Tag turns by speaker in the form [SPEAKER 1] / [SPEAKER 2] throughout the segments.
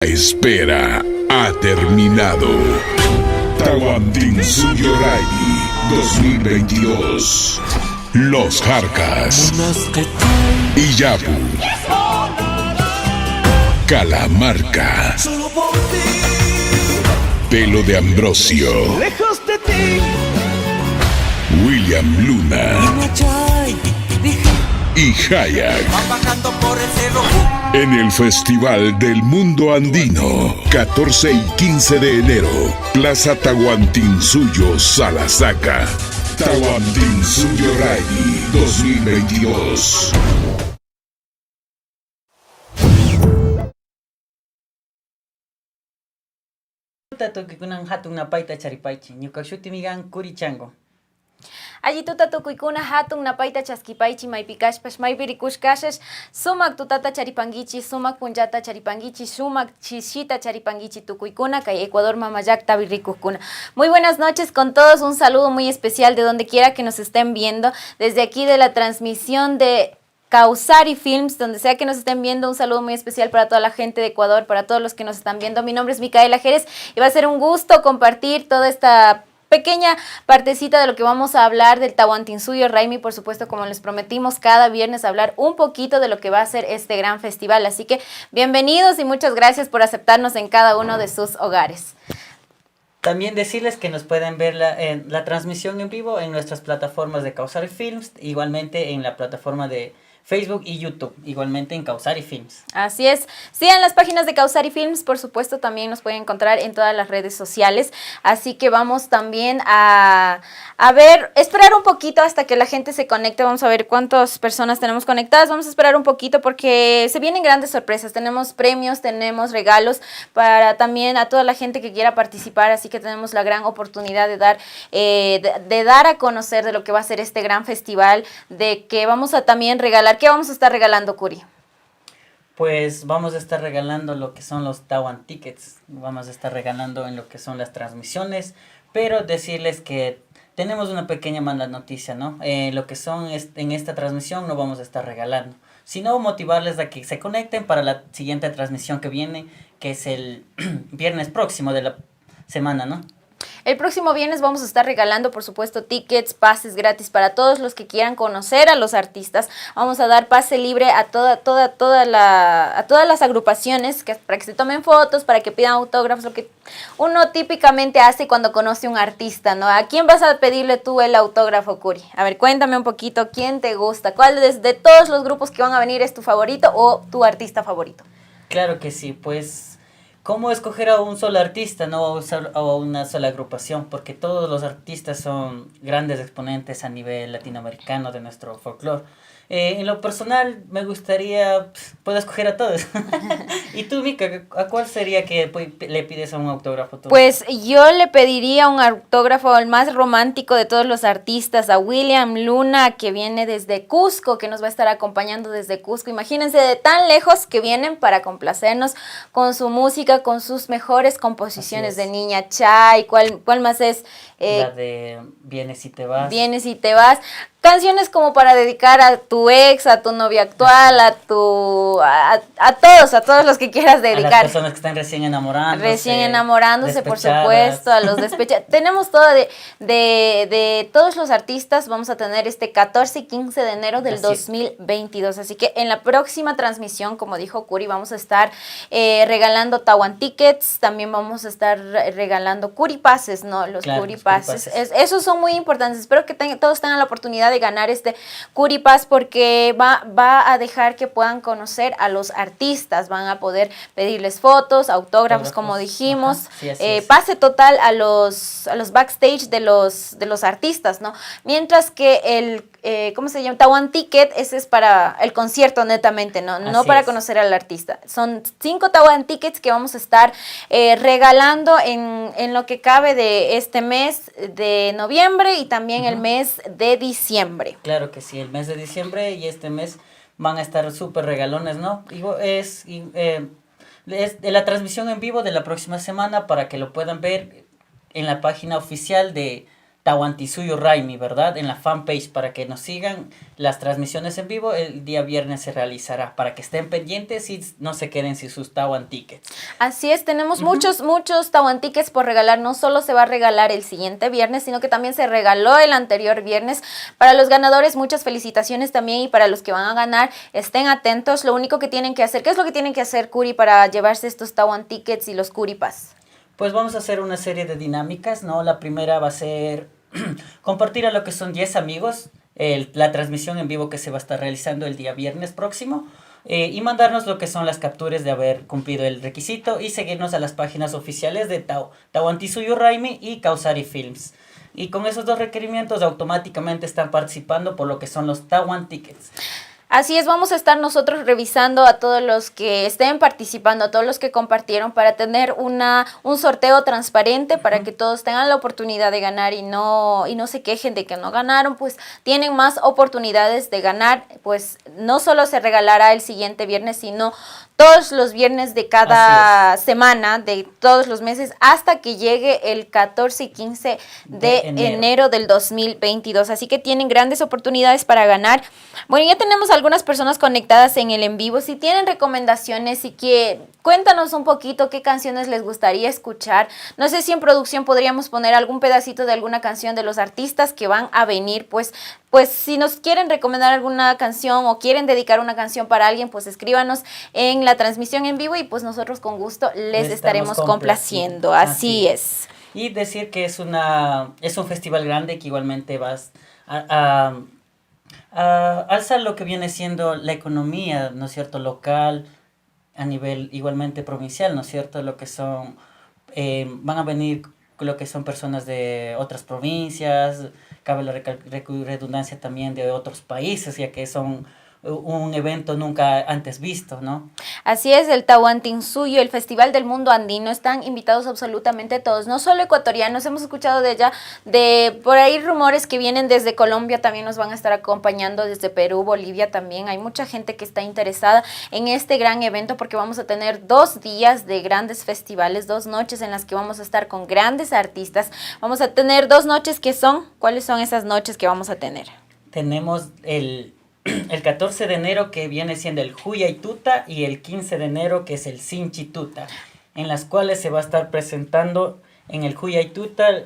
[SPEAKER 1] Espera ha terminado. Tawantinsuyo-Rai 2022. Los Jarcas. Iyapu. Calamarca. Pelo de Ambrosio.
[SPEAKER 2] Lejos de ti.
[SPEAKER 1] William Luna. Y Hayak. En el Festival del Mundo Andino, 14 y 15 de enero, Plaza Tawantinsuyo, Salasaca. Tawantinsuyo-Rai 2022.
[SPEAKER 3] Tukunan hatun napaita charipaichi, ñukakshuti migan kurichango.
[SPEAKER 4] Allí tutata kuykuna hatun napaita chaskipaychi maypi kashpash maypi rikushkashash sumak tutata charipangichi, sumak punllata charipangichi, sumak chishita charipangichi tukuykuna kay Ecuador mamayaktapi rikukkuna. Muy buenas noches con todos, un saludo muy especial de donde quiera que nos estén viendo, desde aquí de la transmisión de Causari Films, donde sea que nos estén viendo, un saludo muy especial para toda la gente de Ecuador, para todos los que nos están viendo. Mi nombre es Micaela Jerez y va a ser un gusto compartir toda esta pequeña partecita de lo que vamos a hablar del Tawantinsuyo-Rai, por supuesto, como les prometimos cada viernes hablar un poquito de lo que va a ser este gran festival. Así que bienvenidos y muchas gracias por aceptarnos en cada uno de sus hogares.
[SPEAKER 3] También decirles que nos pueden ver la transmisión en vivo en nuestras plataformas de Causari Films, igualmente en la plataforma de Facebook y YouTube, igualmente en Causari Films.
[SPEAKER 4] Así es. Sigan las páginas de Causari Films, por supuesto, también nos pueden encontrar en todas las redes sociales. Así que vamos también a ver, esperar un poquito hasta que la gente se conecte. Vamos a ver cuántas personas tenemos conectadas. Vamos a esperar un poquito porque se vienen grandes sorpresas. Tenemos premios, tenemos regalos para también a toda la gente que quiera participar. Así que tenemos la gran oportunidad de dar a conocer de lo que va a ser este gran festival, de que vamos a también regalar. ¿Qué vamos a estar regalando, Curi?
[SPEAKER 3] Pues vamos a estar regalando lo que son los Tawan Tickets, vamos a estar regalando en lo que son las transmisiones, pero decirles que tenemos una pequeña mala noticia, ¿no? Lo que son en esta transmisión no vamos a estar regalando, sino motivarles a que se conecten para la siguiente transmisión que viene, que es el viernes próximo de la semana, ¿no?
[SPEAKER 4] El próximo viernes vamos a estar regalando, por supuesto, tickets, pases gratis para todos los que quieran conocer a los artistas. Vamos a dar pase libre a todas las agrupaciones para que se tomen fotos, para que pidan autógrafos, lo que uno típicamente hace cuando conoce a un artista, ¿no? ¿A quién vas a pedirle tú el autógrafo, Curi? A ver, cuéntame un poquito, ¿quién te gusta? ¿Cuál de todos los grupos que van a venir es tu favorito o tu artista favorito?
[SPEAKER 3] Claro que sí, pues ¿cómo escoger a un solo artista, no a una sola agrupación? Porque todos los artistas son grandes exponentes a nivel latinoamericano de nuestro folclore. En lo personal, me gustaría, puedo escoger a todos. ¿Y tú, Mika, a cuál sería que le pides a un autógrafo tú?
[SPEAKER 4] Pues yo le pediría un autógrafo al más romántico de todos los artistas, a William Luna, que viene desde Cusco, que nos va a estar acompañando desde Cusco. Imagínense de tan lejos que vienen para complacernos con su música, con sus mejores composiciones de Niña Chay. ¿Cuál más es?
[SPEAKER 3] La de Vienes y te vas.
[SPEAKER 4] Vienes y te vas. Canciones como para dedicar a tu ex, a tu novia actual, a todos los que quieras dedicar.
[SPEAKER 3] A las personas que están recién enamorándose,
[SPEAKER 4] por supuesto, a los despechados. Tenemos todo de todos los artistas. Vamos a tener este 14 y 15 de enero del 2022. Así que en la próxima transmisión, como dijo Curi, vamos a estar regalando Tawan Tickets. También vamos a estar regalando Curi Passes, ¿no? Los Curi Passes. Esos son muy importantes. Espero que todos tengan la oportunidad de ganar este Curi Pass porque va a dejar que puedan conocer a los artistas, van a poder pedirles fotos, autógrafos, como dijimos, pase total a los backstage de los artistas, ¿no? Mientras que el ¿cómo se llama? Tawan Ticket, ese es para el concierto netamente, no para conocer al artista. Son 5 Tawan Tickets que vamos a estar regalando en lo que cabe de este mes de noviembre y también el mes de diciembre.
[SPEAKER 3] Claro que sí, el mes de diciembre y este mes van a estar súper regalones, ¿no? Es de la transmisión en vivo de la próxima semana para que lo puedan ver en la página oficial de Tahuantinsuyo Raimi, ¿verdad? En la fanpage para que nos sigan las transmisiones en vivo. El día viernes se realizará para que estén pendientes y no se queden sin sus Tawan Tickets.
[SPEAKER 4] Así es, tenemos muchos Tawan Tickets por regalar. No solo se va a regalar el siguiente viernes, sino que también se regaló el anterior viernes. Para los ganadores, muchas felicitaciones también, y para los que van a ganar, estén atentos. Lo único que tienen que hacer, ¿qué es lo que tienen que hacer, Curi, para llevarse estos Tawan Tickets y los Curi Pass?
[SPEAKER 3] Pues vamos a hacer una serie de dinámicas, ¿no? La primera va a ser compartir a lo que son 10 amigos la transmisión en vivo que se va a estar realizando el día viernes próximo, y mandarnos lo que son las capturas de haber cumplido el requisito y seguirnos a las páginas oficiales de Tahuantinsuyo Raimi y Kausari Films. Y con esos dos requerimientos automáticamente están participando por lo que son los Tawan Tickets.
[SPEAKER 4] Así es, vamos a estar nosotros revisando a todos los que estén participando, a todos los que compartieron, para tener un sorteo transparente, para que todos tengan la oportunidad de ganar y no se quejen de que no ganaron. Pues tienen más oportunidades de ganar. Pues no solo se regalará el siguiente viernes, sino todos los viernes de cada semana, de todos los meses, hasta que llegue el 14 y 15 de enero del 2022. Así que tienen grandes oportunidades para ganar. Bueno, ya tenemos algunas personas conectadas en el en vivo. Si tienen recomendaciones, cuéntanos un poquito qué canciones les gustaría escuchar. No sé si en producción podríamos poner algún pedacito de alguna canción de los artistas que van a venir. Pues si nos quieren recomendar alguna canción o quieren dedicar una canción para alguien, pues escríbanos en la transmisión en vivo y pues nosotros con gusto les estaremos complaciendo. Así es.
[SPEAKER 3] Y decir que es un festival grande que igualmente vas a alzar lo que viene siendo la economía, ¿no es cierto?, local, a nivel igualmente provincial, ¿no es cierto?, lo que son, van a venir lo que son personas de otras provincias, cabe la redundancia también de otros países, ya que son un evento nunca antes visto, ¿no?
[SPEAKER 4] Así es, el Tahuantinsuyo, el Festival del Mundo Andino, están invitados absolutamente todos, no solo ecuatorianos. Hemos escuchado por ahí rumores que vienen desde Colombia, también nos van a estar acompañando, desde Perú, Bolivia también. Hay mucha gente que está interesada en este gran evento, porque vamos a tener 2 días de grandes festivales, 2 noches en las que vamos a estar con grandes artistas. Vamos a tener 2 noches que son, ¿cuáles son esas noches que vamos a tener?
[SPEAKER 3] Tenemos el 14 de enero, que viene siendo el Huyaytuta, y el 15 de enero, que es el Sinchituta, en las cuales se va a estar presentando. En el Huyaytuta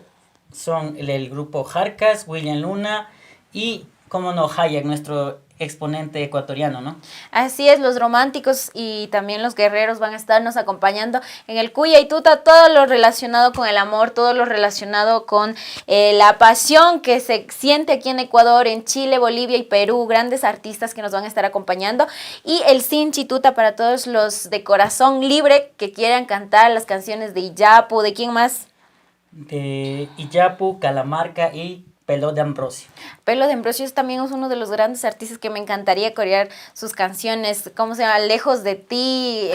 [SPEAKER 3] son el grupo Jarcas, William Luna y, como no, Hayak, nuestro exponente ecuatoriano, ¿no?
[SPEAKER 4] Así es, los románticos y también los guerreros van a estarnos acompañando en el Huyaytuta. Todo lo relacionado con el amor, todo lo relacionado con la pasión que se siente aquí en Ecuador, en Chile, Bolivia y Perú. Grandes artistas que nos van a estar acompañando. Y el Sinchituta para todos los de corazón libre que quieran cantar las canciones de Iyapu. ¿De quién más?
[SPEAKER 3] De Iyapu, Calamarca y Pelo de Ambrosio.
[SPEAKER 4] Pelo de Ambrosio también es uno de los grandes artistas que me encantaría corear sus canciones. ¿Cómo se llama? Lejos de ti.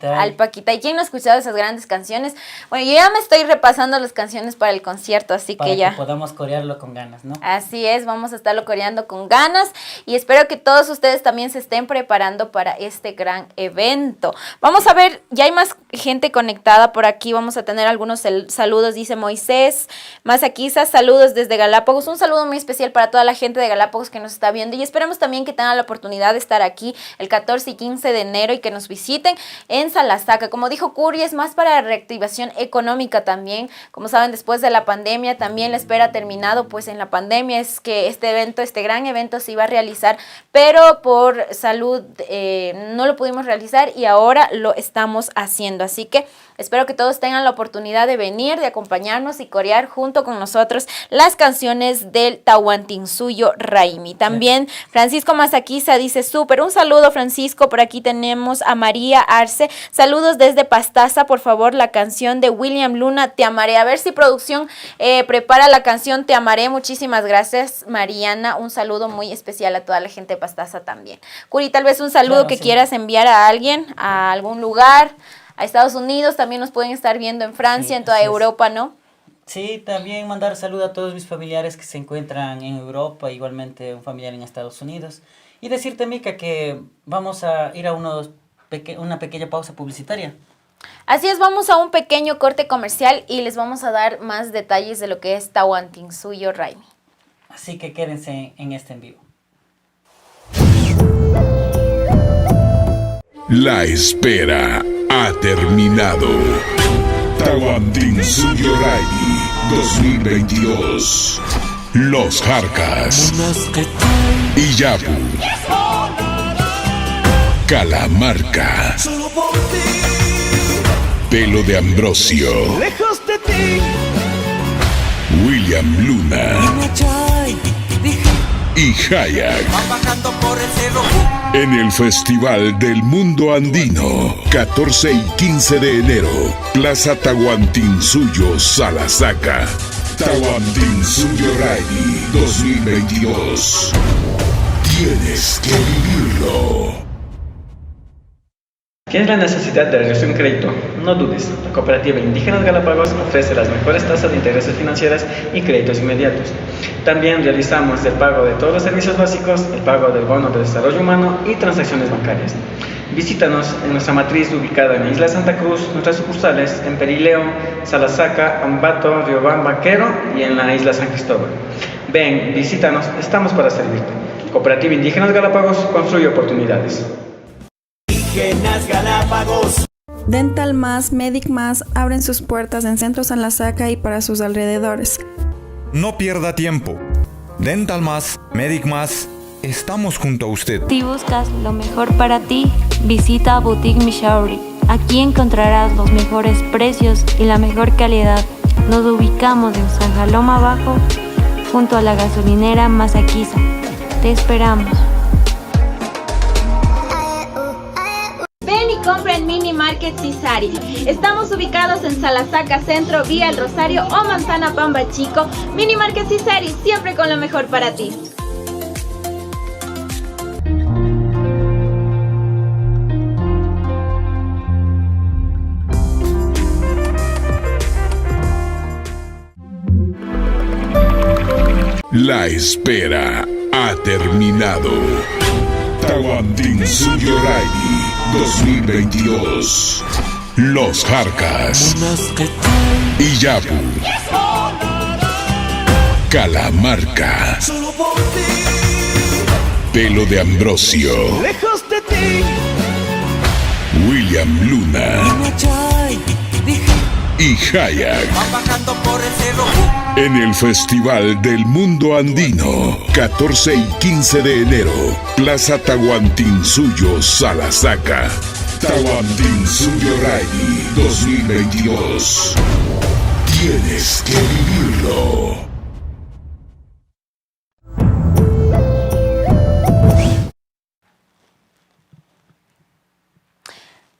[SPEAKER 4] Alpaquitay. ¿Quién no ha escuchado esas grandes canciones? Bueno, yo ya me estoy repasando las canciones para el concierto, así que ya.
[SPEAKER 3] Para que podamos corearlo con ganas, ¿no?
[SPEAKER 4] Así es, vamos a estarlo coreando con ganas y espero que todos ustedes también se estén preparando para este gran evento. Vamos a ver, ya hay más gente conectada por aquí. Vamos a tener algunos saludos, dice Moisés Mazaquiza, saludos desde Galápagos. Un saludo muy especial para toda la gente de Galápagos que nos está viendo y esperemos también que tengan la oportunidad de estar aquí el 14 y 15 de enero y que nos visiten en Salasaca. Como dijo Curi, es más para la reactivación económica también. Como saben, después de la pandemia también la espera ha terminado, pues en la pandemia es que este gran evento se iba a realizar, pero por salud no lo pudimos realizar y ahora lo estamos haciendo. Así que espero que todos tengan la oportunidad de venir, de acompañarnos y corear junto con nosotros las canciones del Tahuantinsuyo Raimi. También Francisco Mazaquiza dice súper, un saludo Francisco. Por aquí tenemos a María Arce, saludos desde Pastaza, por favor la canción de William Luna, Te Amaré. A ver si producción prepara la canción Te Amaré. Muchísimas gracias Mariana, un saludo muy especial a toda la gente de Pastaza también. Curi, tal vez un saludo que quieras enviar a alguien, a algún lugar, a Estados Unidos, también nos pueden estar viendo en Francia, en toda Europa, ¿no?
[SPEAKER 3] Sí, también mandar saludos a todos mis familiares que se encuentran en Europa, igualmente un familiar en Estados Unidos. Y decirte, Mica, que vamos a ir a una pequeña pausa publicitaria.
[SPEAKER 4] Así es, vamos a un pequeño corte comercial y les vamos a dar más detalles de lo que es Tahuantinsuyo Raimi.
[SPEAKER 3] Así que quédense en este en vivo.
[SPEAKER 1] La espera ha terminado. Tahuantinsuyo Raimi 2022. Los Jarcas. Iyapu. Calamarca. Pelo de Ambrosio.
[SPEAKER 2] Lejos de ti.
[SPEAKER 1] William Luna. Y Hayak. En el Festival del Mundo Andino, 14 y 15 de enero, Plaza Tahuantinsuyo, Salasaca. Tahuantinsuyo Raimi 2022. Tienes que vivirlo.
[SPEAKER 5] ¿Tienes la necesidad de realizar un crédito? No dudes, la Cooperativa Indígenas Galápagos ofrece las mejores tasas de intereses financieras y créditos inmediatos. También realizamos el pago de todos los servicios básicos, el pago del bono de desarrollo humano y transacciones bancarias. Visítanos en nuestra matriz ubicada en la Isla Santa Cruz, nuestras sucursales en Perileo, Salasaca, Ambato, Riobamba, Quero y en la Isla San Cristóbal. Ven, visítanos, estamos para servirte. Cooperativa Indígenas Galápagos construye oportunidades.
[SPEAKER 2] Indígenas Galápagos.
[SPEAKER 6] Dental Más, Medic Más abren sus puertas en Centro Salasaca y para sus alrededores.
[SPEAKER 7] No pierda tiempo. Dental Más, Medic Más, estamos junto a usted.
[SPEAKER 8] Si buscas lo mejor para ti, visita Boutique Mishauri. Aquí encontrarás los mejores precios y la mejor calidad. Nos ubicamos en San Jaloma Abajo, junto a la gasolinera Masaquiza. Te esperamos.
[SPEAKER 9] Ven y compra en Mini Market Cisari. Estamos ubicados en Salasaca Centro, Vía El Rosario o Manzana Pamba Chico. Mini Market Cisari, siempre con lo mejor para ti.
[SPEAKER 1] La espera ha terminado. Tahuantinsuyo Raimi 2022. Los Jarcas. Iyapu. Calamarca. Pelo de Ambrosio.
[SPEAKER 2] Lejos de ti.
[SPEAKER 1] William Luna. Y Hayak. En el Festival del Mundo Andino, 14 y 15 de enero, Plaza Tahuantinsuyo, Salasaca. Tahuantinsuyo Raimi 2022. Tienes que vivirlo.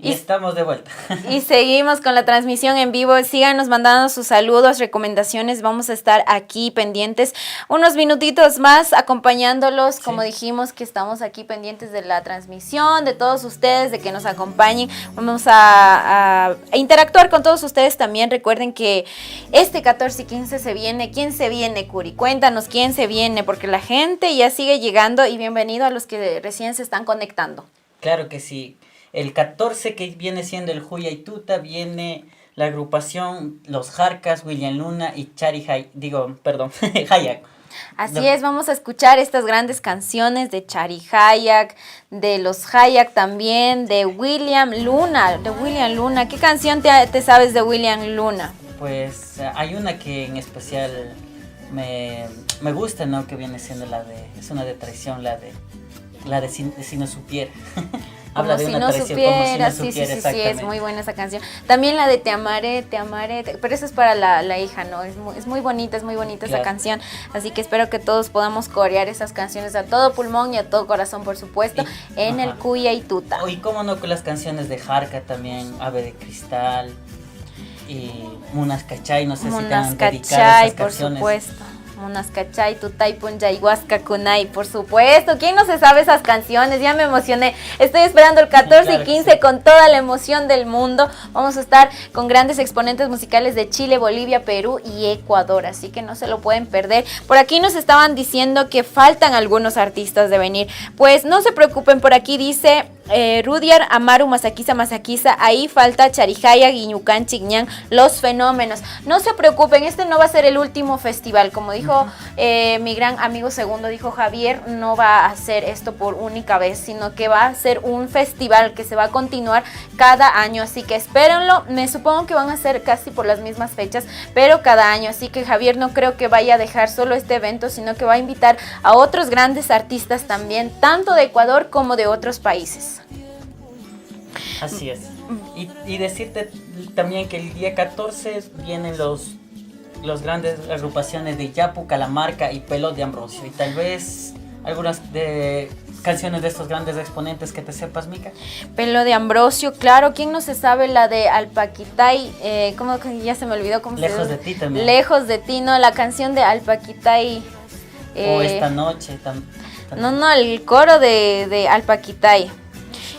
[SPEAKER 3] Y estamos de vuelta.
[SPEAKER 4] Y seguimos con la transmisión en vivo. Síganos mandando sus saludos, recomendaciones. Vamos a estar aquí pendientes unos minutitos más acompañándolos. Sí. Como dijimos que estamos aquí pendientes de la transmisión, de todos ustedes, de que nos acompañen. Vamos a interactuar con todos ustedes también. Recuerden que este 14 y 15 se viene. ¿Quién se viene, Curi? Cuéntanos quién se viene, porque la gente ya sigue llegando y bienvenido a los que recién se están conectando.
[SPEAKER 3] Claro que sí. El 14 que viene siendo el Huya y Tuta, viene la agrupación Los Jarcas, William Luna y Hayak.
[SPEAKER 4] Así es, vamos a escuchar estas grandes canciones de Chari Hayak, de Los Hayak también, de William Luna. ¿Qué canción te sabes de William Luna?
[SPEAKER 3] Pues hay una que en especial me gusta, ¿no? Que viene siendo es una de traición, la de si no supiera. Habla de una traición, como si no supiera,
[SPEAKER 4] sí, es muy buena esa canción. También la de Te amaré, pero eso es para la hija, ¿no? Es muy bonita claro. Esa canción, así que espero que todos podamos corear esas canciones a todo pulmón y a todo corazón, por supuesto, en el Cuya y Tuta.
[SPEAKER 3] Y cómo no, con las canciones de Jarca también, Ave de Cristal y Munas Cachay, no sé si te han dedicado esas canciones.
[SPEAKER 4] Por supuesto. Munas Cachay, Tutay, Punjay, Huasca, Kunay, por supuesto. ¿Quién no se sabe esas canciones? Ya me emocioné. Estoy esperando el 14 claro y 15 sí. Con toda la emoción del mundo. Vamos a estar con grandes exponentes musicales de Chile, Bolivia, Perú y Ecuador. Así que no se lo pueden perder. Por aquí nos estaban diciendo que faltan algunos artistas de venir. Pues no se preocupen, por aquí dice Rudyard, Amaru, Masakisa, ahí falta Charijaya, Guiñucán, Chigñán, los fenómenos. No se preocupen, este no va a ser el último festival, como dijo mi gran amigo Segundo, dijo Javier, no va a hacer esto por única vez, sino que va a ser un festival que se va a continuar cada año, así que espérenlo, me supongo que van a ser casi por las mismas fechas, pero cada año, así que Javier no creo que vaya a dejar solo este evento, sino que va a invitar a otros grandes artistas también, tanto de Ecuador como de otros países.
[SPEAKER 3] Así es. Y decirte también que el día 14 vienen los grandes agrupaciones de Yapu, Calamarca y Pelo de Ambrosio. Y tal vez algunas de canciones de estos grandes exponentes que te sepas, Mica.
[SPEAKER 4] Pelo de Ambrosio, claro. ¿Quién no se sabe la de Alpaquitay? ¿Cómo que ya se me olvidó cómo
[SPEAKER 3] Lejos
[SPEAKER 4] se
[SPEAKER 3] de ti también.
[SPEAKER 4] Lejos de ti, no, la canción de Alpaquitay.
[SPEAKER 3] O Esta noche.
[SPEAKER 4] No, el coro de Alpaquitay.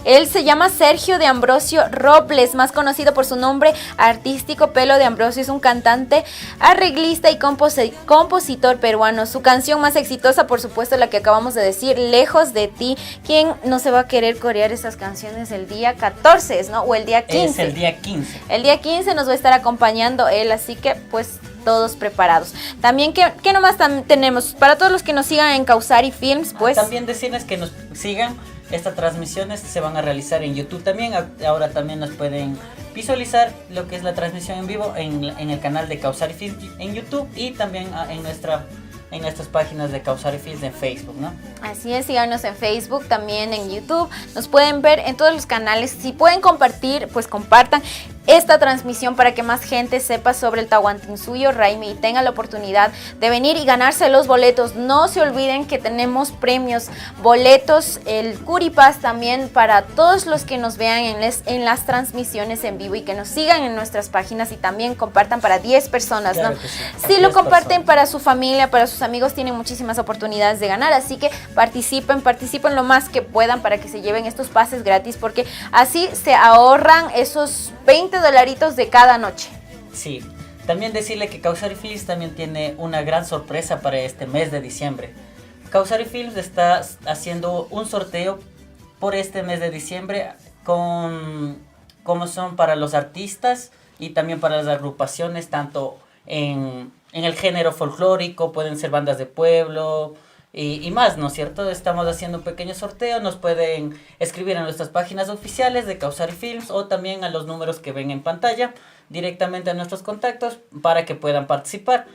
[SPEAKER 4] Él se llama Sergio de Ambrosio Robles, más conocido por su nombre artístico Pelo de Ambrosio. Es un cantante, arreglista y compositor peruano. Su canción más exitosa, por supuesto, la que acabamos de decir, Lejos de ti. ¿Quién no se va a querer corear esas canciones el día 14, ¿no? O el día 15.
[SPEAKER 3] Es el día 15.
[SPEAKER 4] El día 15 nos va a estar acompañando él, así que pues todos preparados. También, ¿qué nomás tenemos? Para todos los que nos sigan en Causari Films, pues...
[SPEAKER 3] También decirles que nos sigan. Estas transmisiones se van a realizar en YouTube también. Ahora también nos pueden visualizar lo que es la transmisión en vivo en el canal de Causari Films en YouTube y también en nuestras páginas de Causari Films en Facebook, ¿no?
[SPEAKER 4] Así es, síganos en Facebook, también en YouTube. Nos pueden ver en todos los canales. Si pueden compartir, pues compartan esta transmisión para que más gente sepa sobre el Tahuantinsuyo, Raimi, y tenga la oportunidad de venir y ganarse los boletos. No se olviden que tenemos premios, boletos, el Curipas también para todos los que nos vean en las transmisiones en vivo y que nos sigan en nuestras páginas y también compartan para 10 personas,
[SPEAKER 3] claro,
[SPEAKER 4] ¿no?
[SPEAKER 3] que sí.
[SPEAKER 4] Si lo comparten para su familia, para sus amigos, tienen muchísimas oportunidades de ganar, así que participen lo más que puedan para que se lleven estos pases gratis, porque así se ahorran esos $20 de cada noche.
[SPEAKER 3] Sí, también decirle que Causari Films también tiene una gran sorpresa para este mes de diciembre. Causari Films está haciendo un sorteo por este mes de diciembre como son para los artistas y también para las agrupaciones, tanto en el género folclórico, pueden ser bandas de pueblo y más, ¿no es cierto? Estamos haciendo un pequeño sorteo, nos pueden escribir en nuestras páginas oficiales de Causari Films o también a los números que ven en pantalla, directamente a nuestros contactos para que puedan participar.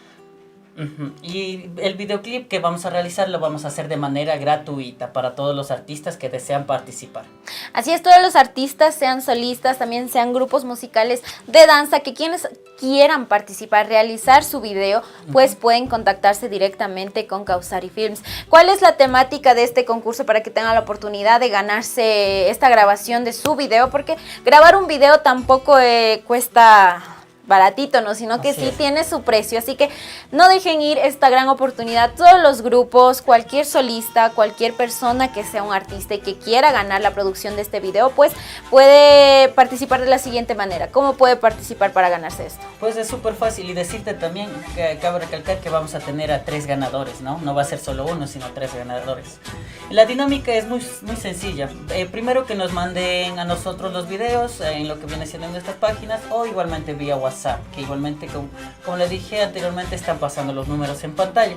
[SPEAKER 3] Y el videoclip que vamos a realizar lo vamos a hacer de manera gratuita para todos los artistas que desean participar.
[SPEAKER 4] Así es, todos los artistas, sean solistas, también sean grupos musicales de danza, que quienes quieran participar, realizar su video, pues pueden contactarse directamente con Causari Films. ¿Cuál es la temática de este concurso para que tengan la oportunidad de ganarse esta grabación de su video? Porque grabar un video tampoco cuesta baratito, ¿no? Sino que sí tiene su precio, así que no dejen ir esta gran oportunidad. Todos los grupos, cualquier solista, cualquier persona que sea un artista y que quiera ganar la producción de este video, pues puede participar de la siguiente manera. ¿Cómo puede participar para ganarse esto?
[SPEAKER 3] Pues es súper fácil, y decirte también que cabe recalcar que vamos a tener a 3 ganadores, ¿no? No va a ser solo uno, sino 3 ganadores. La dinámica es muy sencilla. Primero que nos manden a nosotros los videos en lo que viene siendo en nuestras páginas o igualmente vía WhatsApp, que igualmente como les dije anteriormente están pasando los números en pantalla.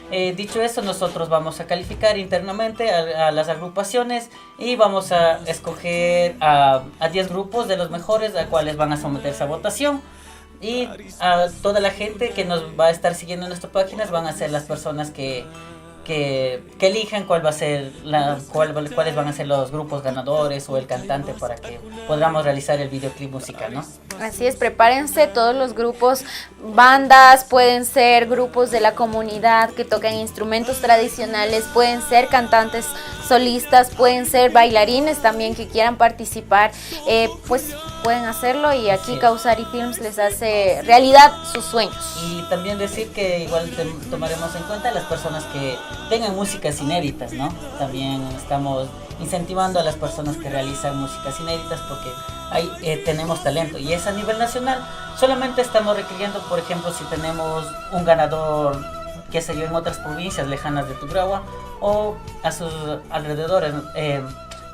[SPEAKER 3] Dicho eso, nosotros vamos a calificar internamente a las agrupaciones y vamos a escoger a 10 grupos de los mejores, a cuales van a someterse a votación. Y a toda la gente que nos va a estar siguiendo en nuestras páginas van a ser las personas que elijan cuál va a ser cuáles van a ser los grupos ganadores o el cantante para que podamos realizar el videoclip musical, ¿no?
[SPEAKER 4] Así es, prepárense todos los grupos, bandas, pueden ser grupos de la comunidad que tocan instrumentos tradicionales, pueden ser cantantes solistas, pueden ser bailarines también que quieran participar, pues pueden hacerlo y aquí Causari Films les hace realidad sus sueños.
[SPEAKER 3] Y también decir que igual tomaremos en cuenta a las personas que tengan músicas inéditas, ¿no? También estamos incentivando a las personas que realizan músicas inéditas porque ahí tenemos talento y es a nivel nacional. Solamente estamos requiriendo, por ejemplo, si tenemos un ganador que se dio en otras provincias lejanas de Tungurahua o a sus alrededores,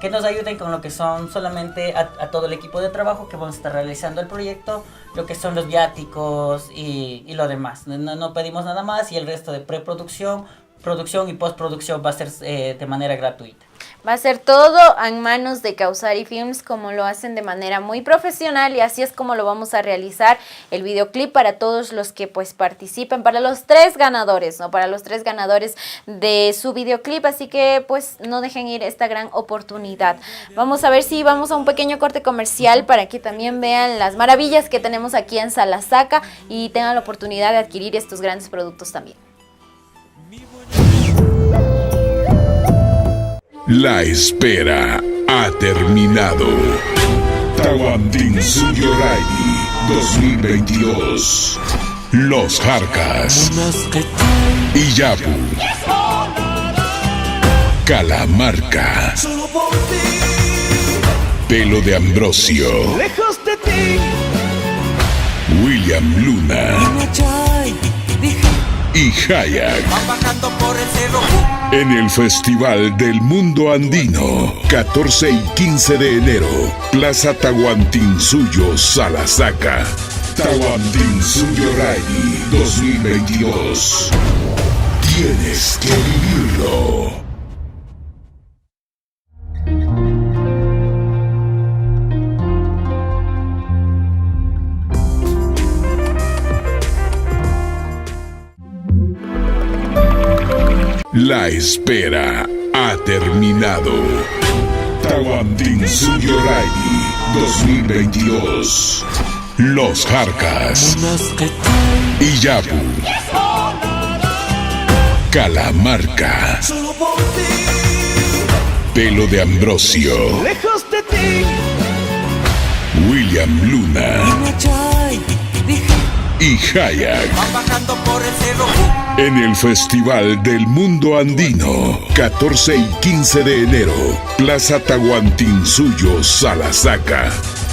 [SPEAKER 3] que nos ayuden con lo que son solamente a todo el equipo de trabajo que vamos a estar realizando el proyecto, lo que son los viáticos y lo demás. No pedimos nada más, y el resto de preproducción, producción y postproducción va a ser de manera gratuita.
[SPEAKER 4] Va a ser todo en manos de Kausari Films, como lo hacen de manera muy profesional, y así es como lo vamos a realizar el videoclip para todos los que pues participen, para los 3 ganadores, ¿no? Para los 3 ganadores de su videoclip, así que pues no dejen ir esta gran oportunidad. Vamos a ver si vamos a un pequeño corte comercial para que también vean las maravillas que tenemos aquí en Salasaca y tengan la oportunidad de adquirir estos grandes productos también.
[SPEAKER 1] La espera ha terminado. Tawantinsuyo Rally 2022. Los Jarcas. Iyapu. Calamarca. Pelo de Ambrosio.
[SPEAKER 2] Lejos de ti.
[SPEAKER 1] William Luna. Y Hayak. En el Festival del Mundo Andino, 14 y 15 de enero, Plaza Tawantinsuyo, Salasaca. Tawantinsuyo Rally 2022. Tienes que vivirlo. La espera ha terminado. Tawantinsuyo Rally 2022. Los Jarcas. Iyapu. Calamarca. Pelo de Ambrosio.
[SPEAKER 2] Lejos de ti.
[SPEAKER 1] William Luna. Y Hayak. En el Festival del Mundo Andino, 14 y 15 de enero, Plaza Tawantinsuyo, Salasaca.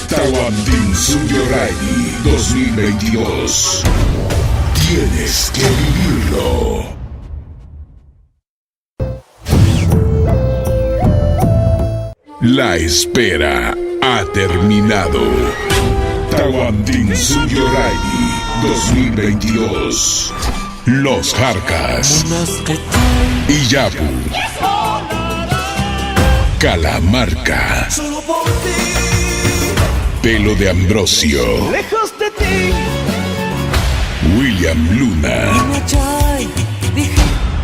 [SPEAKER 1] Tawantinsuyo Rally 2022. Tienes que vivirlo. La espera ha terminado. Tawantinsuyo Rally 2022. Los Jarcas. Iyapu. Calamarca. Pelo de Ambrosio.
[SPEAKER 2] Lejos de ti.
[SPEAKER 1] William Luna.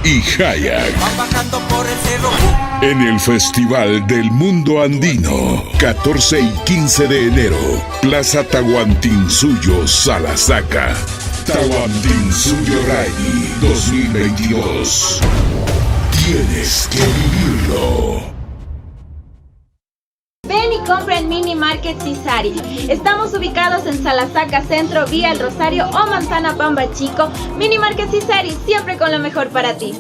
[SPEAKER 1] Y Hayak. En el Festival del Mundo Andino, 14 y 15 de enero, Plaza Tawantinsuyo, Salasaca. Tawantinsuyo Rally 2022. Tienes que vivirlo.
[SPEAKER 9] Ven y compra en Mini Market Cisari. Estamos ubicados en Salasaca Centro, Vía El Rosario o Manzana Pamba Chico. Mini Market Cisari, siempre con lo mejor para ti.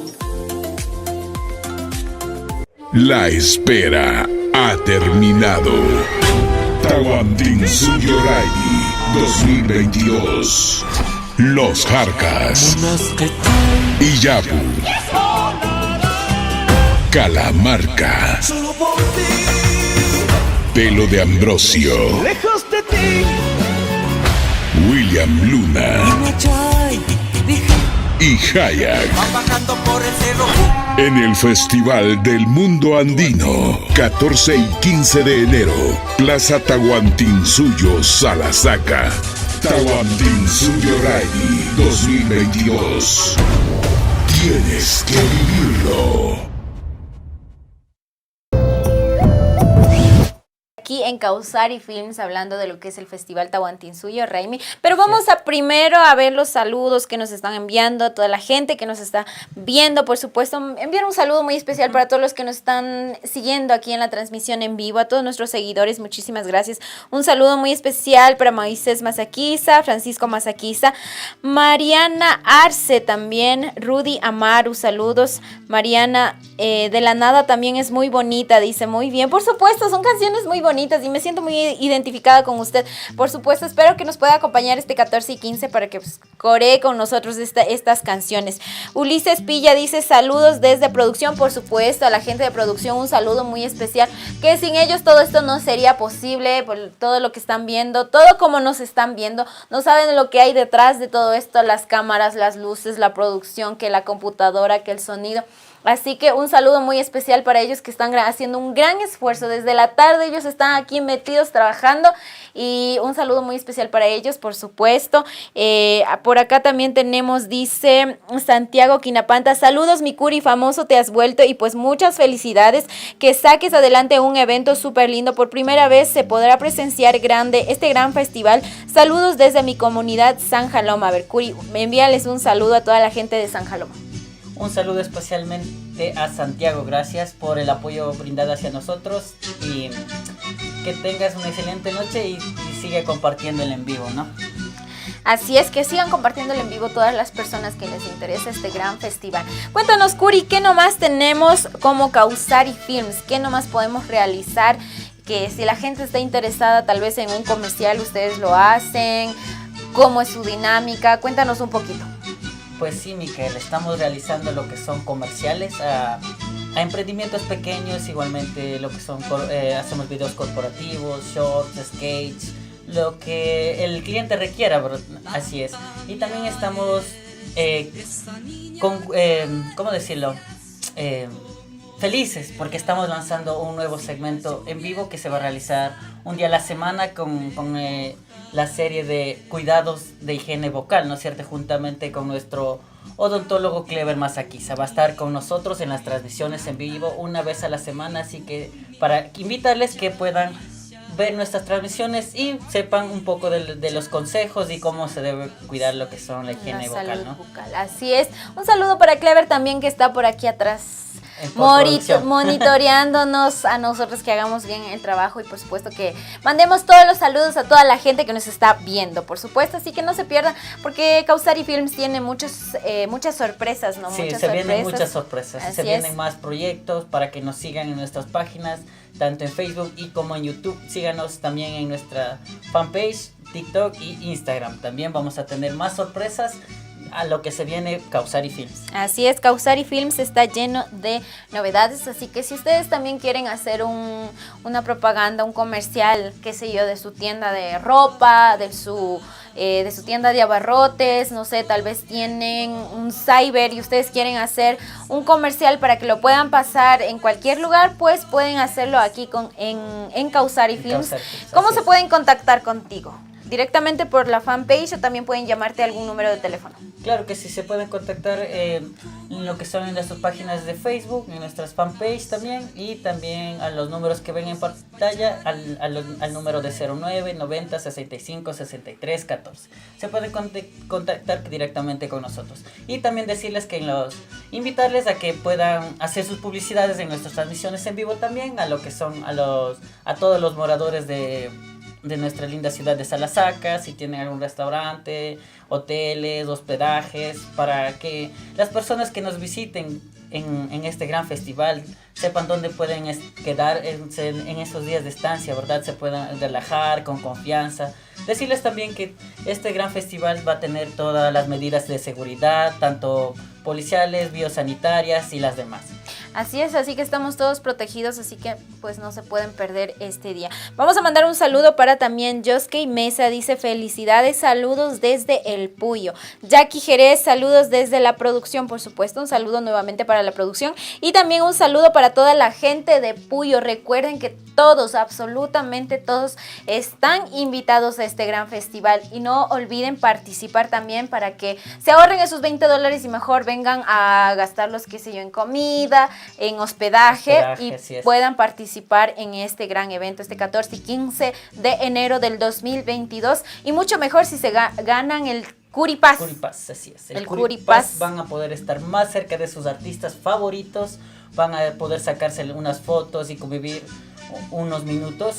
[SPEAKER 1] La espera ha terminado. Tawantinsuyo Rally 2022. Los Jarcas. Iyapu. Calamarca. Pelo de Ambrosio.
[SPEAKER 2] Lejos de ti.
[SPEAKER 1] William Luna. Y Hayak. En el Festival del Mundo Andino, 14 y 15 de enero, Plaza Tawantinsuyo, Salasaca. Tawantinsuyo Rally 2022. Tienes que vivirlo.
[SPEAKER 4] Aquí en Kausari Films, hablando de lo que es el Festival Tawantinsuyo, Raimi. Pero vamos a primero a ver los saludos que nos están enviando a toda la gente que nos está viendo. Por supuesto, enviar un saludo muy especial para todos los que nos están siguiendo aquí en la transmisión en vivo, a todos nuestros seguidores, muchísimas gracias. Un saludo muy especial para Moisés Mazaquiza, Francisco Mazaquiza, Mariana Arce también, Rudy Amaru, saludos. Mariana de la Nada también es muy bonita, dice muy bien. Por supuesto, son canciones muy bonitas y me siento muy identificada con usted. Por supuesto, espero que nos pueda acompañar este 14 y 15 para que pues, coree con nosotros estas canciones. Ulises Pilla dice saludos desde producción, por supuesto, a la gente de producción un saludo muy especial, que sin ellos todo esto no sería posible, por todo lo que están viendo, todo como nos están viendo, no saben lo que hay detrás de todo esto, las cámaras, las luces, la producción, que la computadora, que el sonido. Así que un saludo muy especial para ellos que están haciendo un gran esfuerzo. Desde la tarde ellos están aquí metidos trabajando y un saludo muy especial para ellos, por supuesto. Por acá también tenemos, dice Santiago Quinapanta, saludos mi Curi, famoso te has vuelto y pues muchas felicidades, que saques adelante un evento súper lindo. Por primera vez se podrá presenciar este gran festival. Saludos desde mi comunidad San Jaloma. A ver, Curi, envíales un saludo a toda la gente de San Jaloma.
[SPEAKER 3] Un saludo especialmente a Santiago, gracias por el apoyo brindado hacia nosotros y que tengas una excelente noche y sigue compartiendo el en vivo, ¿no?
[SPEAKER 4] Así es, que sigan compartiendo el en vivo todas las personas que les interesa este gran festival. Cuéntanos, Curi, ¿qué nomás tenemos como Causari Films? ¿Qué nomás podemos realizar? Que si la gente está interesada tal vez en un comercial, ustedes lo hacen. ¿Cómo es su dinámica? Cuéntanos un poquito.
[SPEAKER 3] Pues sí, Micaela, estamos realizando lo que son comerciales a emprendimientos pequeños, igualmente lo que son, hacemos videos corporativos, shorts, sketches, lo que el cliente requiera, bro. Así es. Y también estamos, ¿cómo decirlo? Felices porque estamos lanzando un nuevo segmento en vivo que se va a realizar un día a la semana con la serie de cuidados de higiene vocal, ¿no es cierto? Juntamente con nuestro odontólogo Clever Masaquiza. Va a estar con nosotros en las transmisiones en vivo una vez a la semana, así que para invitarles que puedan ver nuestras transmisiones y sepan un poco de los consejos y cómo se debe cuidar lo que son la higiene vocal, ¿no?
[SPEAKER 4] Así es. Un saludo para Clever también, que está por aquí atrás monitoreándonos a nosotros, que hagamos bien el trabajo y por supuesto que mandemos todos los saludos a toda la gente que nos está viendo, por supuesto, así que no se pierdan porque Causari Films tiene muchas sorpresas, ¿no?
[SPEAKER 3] Sí, vienen muchas sorpresas, vienen más proyectos para que nos sigan en nuestras páginas, tanto en Facebook y como en YouTube. Síganos también en nuestra fanpage, TikTok y Instagram. También vamos a tener más sorpresas a lo que se viene Causari Films.
[SPEAKER 4] Así es, Causari Films está lleno de novedades, así que si ustedes también quieren hacer una propaganda, un comercial, qué sé yo, de su tienda de ropa, de su tienda de abarrotes, no sé, tal vez tienen un cyber y ustedes quieren hacer un comercial para que lo puedan pasar en cualquier lugar, pues pueden hacerlo aquí en Causari Films. ¿Cómo se pueden contactar contigo? ¿Directamente por la fanpage o también pueden llamarte a algún número de teléfono?
[SPEAKER 3] Claro que sí, se pueden contactar en lo que son en nuestras páginas de Facebook, en nuestras fanpage también, y también a los números que ven en pantalla, al número de 09 90 65 63 14. Se pueden contactar directamente con nosotros. Y también decirles que invitarles a que puedan hacer sus publicidades en nuestras transmisiones en vivo también, a lo que son a todos los moradores de nuestra linda ciudad de Salasaca, si tienen algún restaurante, hoteles, hospedajes, para que las personas que nos visiten en este gran festival sepan dónde pueden quedar en esos días de estancia, ¿verdad? Se puedan relajar con confianza. Decirles también que este gran festival va a tener todas las medidas de seguridad, tanto policiales, biosanitarias y las demás.
[SPEAKER 4] Así es, así que estamos todos protegidos, así que pues no se pueden perder este día. Vamos a mandar un saludo para también Joskey Mesa, dice felicidades, saludos desde El Puyo. Jackie Jerez, saludos desde la producción, por supuesto, un saludo nuevamente para la producción y también un saludo para toda la gente de Puyo. Recuerden que todos, absolutamente todos, están invitados a este gran festival y no olviden participar también para que se ahorren esos $20 y mejor vengan a gastarlos, qué sé yo, en comida, en hospedaje y puedan participar en este gran evento, este 14 y 15 de enero del 2022 y mucho mejor si se ganan el Curipass.
[SPEAKER 3] Curipass, así es.
[SPEAKER 4] El Curipass.
[SPEAKER 3] Van a poder estar más cerca de sus artistas favoritos, van a poder sacarse unas fotos y convivir unos minutos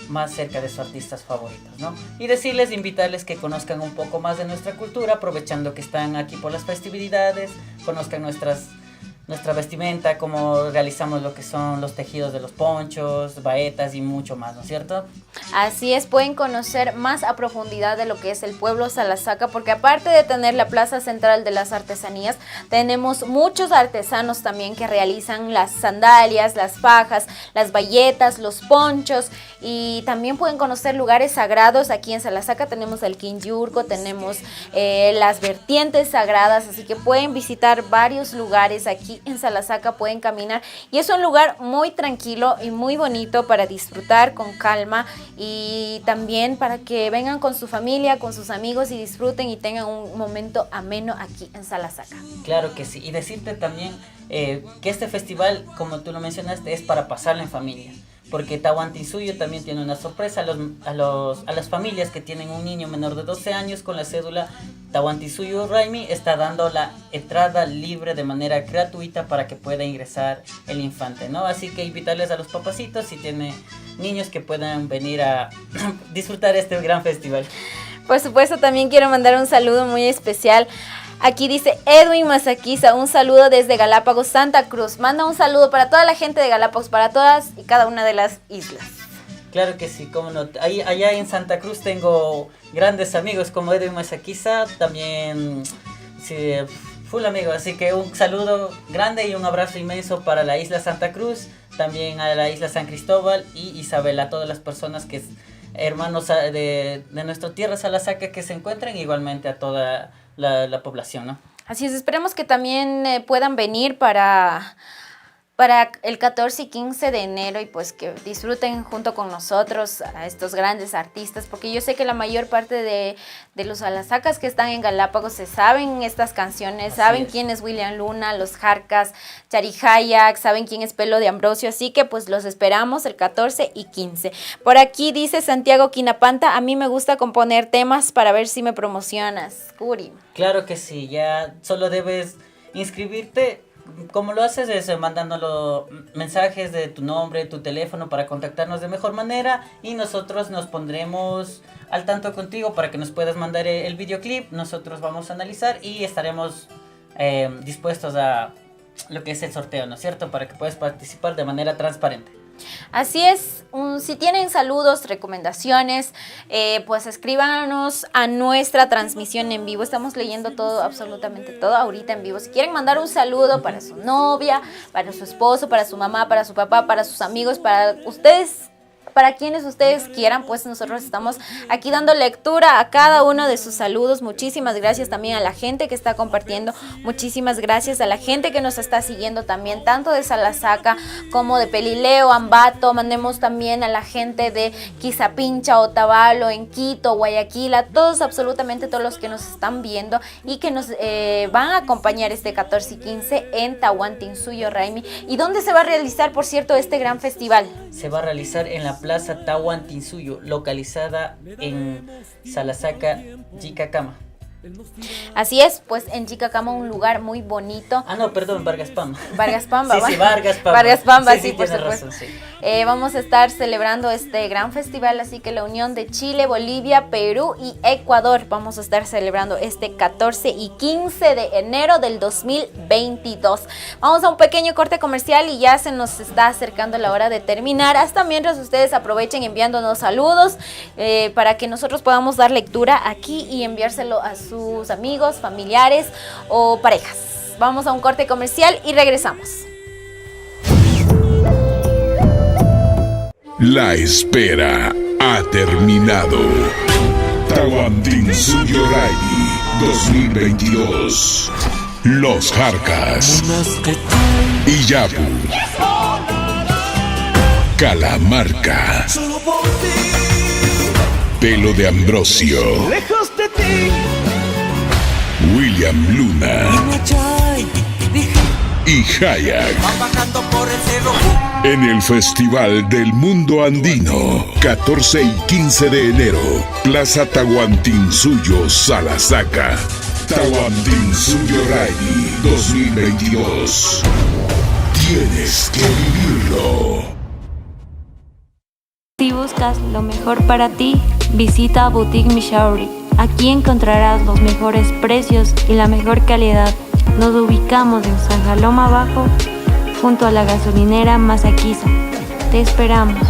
[SPEAKER 3] más cerca de sus artistas favoritos, ¿no? Y invitarles que conozcan un poco más de nuestra cultura, aprovechando que están aquí por las festividades, conozcan nuestras nuestra vestimenta, cómo realizamos lo que son los tejidos de los ponchos, baetas y mucho más, ¿no es cierto?
[SPEAKER 4] Así es, pueden conocer más a profundidad de lo que es el pueblo Salasaca, porque aparte de tener la plaza central de las artesanías, tenemos muchos artesanos también que realizan las sandalias, las fajas, las bayetas, los ponchos, y también pueden conocer lugares sagrados. Aquí en Salasaca tenemos el Quindiurco, tenemos las vertientes sagradas, así que pueden visitar varios lugares aquí en Salasaca, pueden caminar, y es un lugar muy tranquilo y muy bonito para disfrutar con calma, y también para que vengan con su familia, con sus amigos y disfruten y tengan un momento ameno aquí en Salasaca.
[SPEAKER 3] Claro que sí, y decirte también que este festival, como tú lo mencionaste, es para pasarlo en familia, porque Tahuantinsuyo también tiene una sorpresa a las familias que tienen un niño menor de 12 años con la cédula Tahuantinsuyo Raimi. Está dando la entrada libre de manera gratuita para que pueda ingresar el infante, ¿no? Así que invitarles a los papacitos, si tienen niños, que puedan venir a disfrutar este gran festival.
[SPEAKER 4] Por supuesto, también quiero mandar un saludo muy especial. Aquí dice Edwin Mazaquiza, un saludo desde Galápagos, Santa Cruz. Manda un saludo para toda la gente de Galápagos, para todas y cada una de las islas.
[SPEAKER 3] Claro que sí, cómo no. Allá en Santa Cruz tengo grandes amigos como Edwin Mazaquiza, también sí, full amigo. Así que un saludo grande y un abrazo inmenso para la isla Santa Cruz, también a la isla San Cristóbal y Isabel, a todas las personas que hermanos de nuestra tierra Salasaca que se encuentran, igualmente a toda la población, ¿no?
[SPEAKER 4] Así es, esperemos que también puedan venir para el 14 y 15 de enero y pues que disfruten junto con nosotros a estos grandes artistas, porque yo sé que la mayor parte de los salasacas que están en Galápagos se saben estas canciones, saben quién es William Luna, los Jarcas, Charijayac, saben quién es Pelo de Ambrosio, así que pues los esperamos el 14 y 15. Por aquí dice Santiago Quinapanta, a mí me gusta componer temas para ver si me promocionas, Curi.
[SPEAKER 3] Claro que sí, ya solo debes inscribirte. Como lo haces es mandándolo mensajes de tu nombre, tu teléfono para contactarnos de mejor manera, y nosotros nos pondremos al tanto contigo para que nos puedas mandar el videoclip. Nosotros vamos a analizar y estaremos dispuestos a lo que es el sorteo, ¿no es cierto? Para que puedas participar de manera transparente.
[SPEAKER 4] Así es, si tienen saludos, recomendaciones, pues escríbanos a nuestra transmisión en vivo. Estamos leyendo todo, absolutamente todo ahorita en vivo. Si quieren mandar un saludo para su novia, para su esposo, para su mamá, para su papá, para sus amigos, para ustedes, para quienes ustedes quieran, pues nosotros estamos aquí dando lectura a cada uno de sus saludos. Muchísimas gracias también a la gente que está compartiendo, muchísimas gracias a la gente que nos está siguiendo también, tanto de Salasaca como de Pelileo, Ambato. Mandemos también a la gente de Quizapincha, Otavalo, en Quito, Guayaquil, a todos, absolutamente todos los que nos están viendo y que nos van a acompañar este 14 y 15 en Tahuantinsuyo Raimi. ¿Y dónde se va a realizar, por cierto, este gran festival?
[SPEAKER 3] Se va a realizar en la Plaza Tahuantinsuyo, localizada en Salasaca, Jicacama.
[SPEAKER 4] Así es, pues en Jicacama, un lugar muy bonito.
[SPEAKER 3] Ah, no, perdón, Vargas Pamba.
[SPEAKER 4] Vargas Pamba.
[SPEAKER 3] Sí, Vargas Pamba.
[SPEAKER 4] Vargas Pamba, sí, por
[SPEAKER 3] tienes
[SPEAKER 4] supuesto.
[SPEAKER 3] razón, sí.
[SPEAKER 4] Vamos a estar celebrando este gran festival, así que la unión de Chile, Bolivia, Perú y Ecuador vamos a estar celebrando este 14 y 15 de enero del 2022. Vamos a un pequeño corte comercial y ya se nos está acercando la hora de terminar. Hasta mientras ustedes aprovechen enviándonos saludos para que nosotros podamos dar lectura aquí y enviárselo a sus amigos, familiares o parejas. Vamos a un corte comercial y regresamos.
[SPEAKER 1] La espera ha terminado. Tahuantinsuyo Raimi 2022. Los Jarcas. Iyapu. Calamarca. Pelo de Ambrosio.
[SPEAKER 2] Lejos de ti.
[SPEAKER 1] William Luna. Y Hayak. En el Festival del Mundo Andino, 14 y 15 de enero, Plaza Tahuantinsuyo, Salasaca. Tahuantinsuyo Raimi 2022. Tienes que vivirlo.
[SPEAKER 8] Si buscas lo mejor para ti, visita Boutique Mishauri. Aquí encontrarás los mejores precios y la mejor calidad. Nos ubicamos en San Jaloma Abajo, junto a la gasolinera Masaquiza. Te esperamos.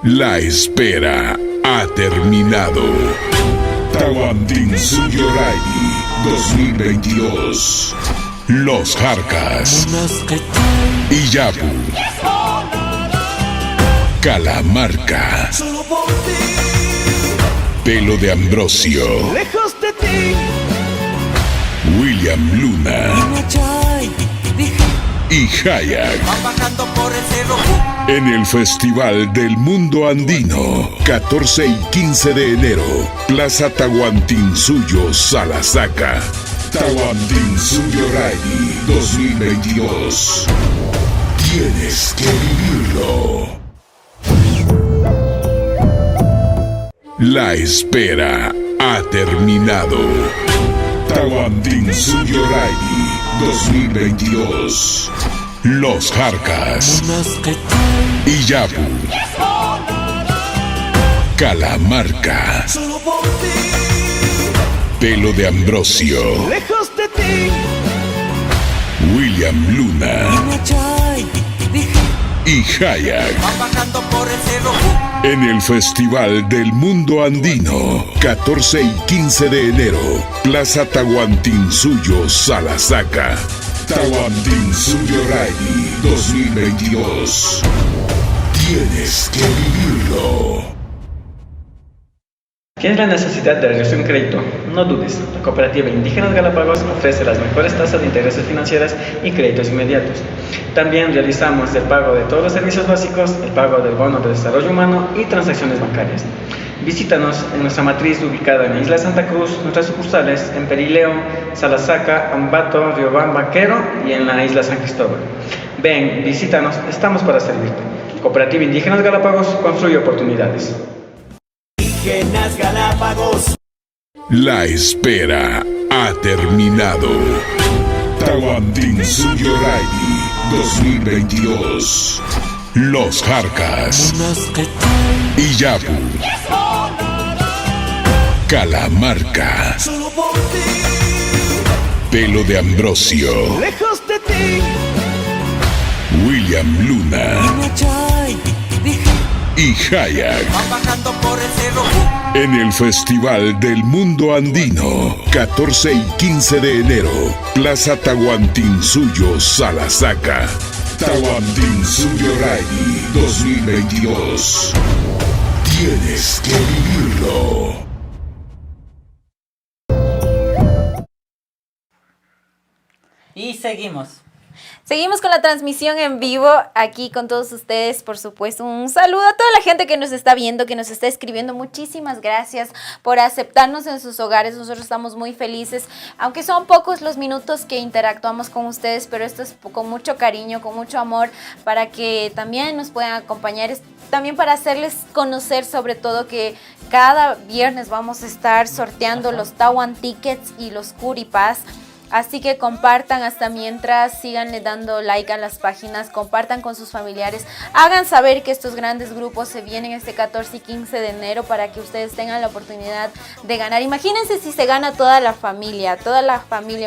[SPEAKER 1] La espera ha terminado. Tahuantinsuyo Rally 2022. Los Jarcas. Iyapu. Calamarca. Pelo de Ambrosio.
[SPEAKER 2] Lejos de ti.
[SPEAKER 1] William Luna. Y Hayak. En el Festival del Mundo Andino, 14 y 15 de enero, Plaza Tahuantinsuyo, Salasaca. Tahuantinsuyo Rally 2022. Tienes que vivirlo. La espera ha terminado. Tahuantinsuyo Rally 2022. Los Jarcas. Iyapu. Calamarca. Pelo de Ambrosio.
[SPEAKER 2] Lejos de ti.
[SPEAKER 1] William Luna. Y Hayak. En el Festival del Mundo Andino, 14 y 15 de enero, Plaza Tahuantinsuyo, Salasaca. Tahuantinsuyo Rally 2022. Tienes que vivirlo.
[SPEAKER 5] ¿Tienes la necesidad de reducir un crédito? No dudes, la Cooperativa Indígenas Galápagos ofrece las mejores tasas de intereses financieras y créditos inmediatos. También realizamos el pago de todos los servicios básicos, el pago del bono de desarrollo humano y transacciones bancarias. Visítanos en nuestra matriz ubicada en la Isla Santa Cruz, nuestras sucursales en Perileo, Salasaca, Ambato, Riobamba, Quero y en la Isla San Cristóbal. Ven, visítanos, estamos para servirte. Cooperativa Indígenas Galápagos construye oportunidades.
[SPEAKER 2] Indígenas Galápagos.
[SPEAKER 1] La espera ha terminado. Tahuantinsuyo Rally 2022. Los Jarcas. Iyapu. Calamarca. Pelo de Ambrosio.
[SPEAKER 2] Lejos de ti.
[SPEAKER 1] William Luna. Y Hayak. En el Festival del Mundo Andino, 14 y 15 de enero, Plaza Tahuantinsuyo, Salasaca. Tahuantinsuyo Rally 2022. Tienes que vivirlo.
[SPEAKER 3] Y seguimos.
[SPEAKER 4] Seguimos con la transmisión en vivo aquí con todos ustedes, por supuesto. Un saludo a toda la gente que nos está viendo, que nos está escribiendo. Muchísimas gracias por aceptarnos en sus hogares. Nosotros estamos muy felices, aunque son pocos los minutos que interactuamos con ustedes, pero esto es con mucho cariño, con mucho amor, para que también nos puedan acompañar. También para hacerles conocer sobre todo que cada viernes vamos a estar sorteando los Tawan Tickets y los Curi Pass. Así que compartan hasta mientras, síganle dando like a las páginas, compartan con sus familiares, hagan saber que estos grandes grupos se vienen este 14 y 15 de enero para que ustedes tengan la oportunidad de ganar. Imagínense si se gana toda la familia,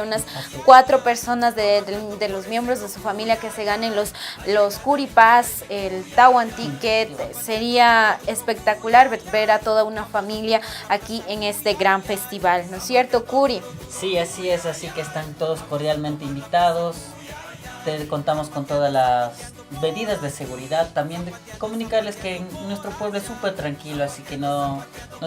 [SPEAKER 4] unas 4 personas de los miembros de su familia que se ganen los Curi Pass, el Tawan Ticket. Sería espectacular ver a toda una familia aquí en este gran festival, ¿no es cierto, Curi?
[SPEAKER 3] Sí, así es, así que están todos cordialmente invitados. Contamos con todas las medidas de seguridad. También de comunicarles que nuestro pueblo es súper tranquilo, así que no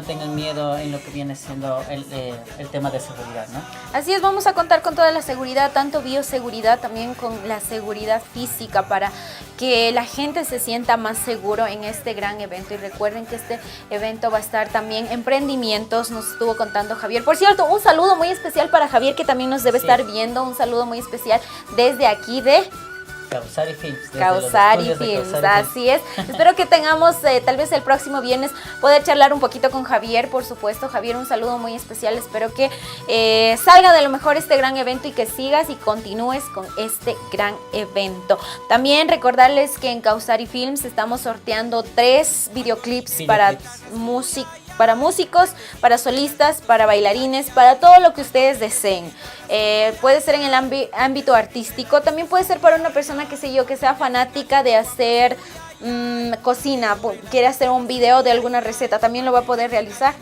[SPEAKER 3] tengan miedo en lo que viene siendo el tema de seguridad, ¿no?
[SPEAKER 4] Así es, vamos a contar con toda la seguridad, tanto bioseguridad, también con la seguridad física, para que la gente se sienta más seguro en este gran evento. Y recuerden que este evento va a estar también emprendimientos, nos estuvo contando Javier. Por cierto, un saludo muy especial para Javier, que también nos debe estar viendo. Un saludo muy especial desde aquí de
[SPEAKER 3] Causari Films.
[SPEAKER 4] Causari Films, así es. Espero que tengamos tal vez el próximo viernes poder charlar un poquito con Javier, por supuesto. Javier, un saludo muy especial. Espero que salga de lo mejor este gran evento y que sigas y continúes con este gran evento. También recordarles que en Causari Films estamos sorteando 3 videoclips para para músicos, para solistas, para bailarines, para todo lo que ustedes deseen. Puede ser en el ámbito artístico, también puede ser para una persona, qué sé yo, que sea fanática de hacer cocina, quiere hacer un video de alguna receta, también lo va a poder realizar.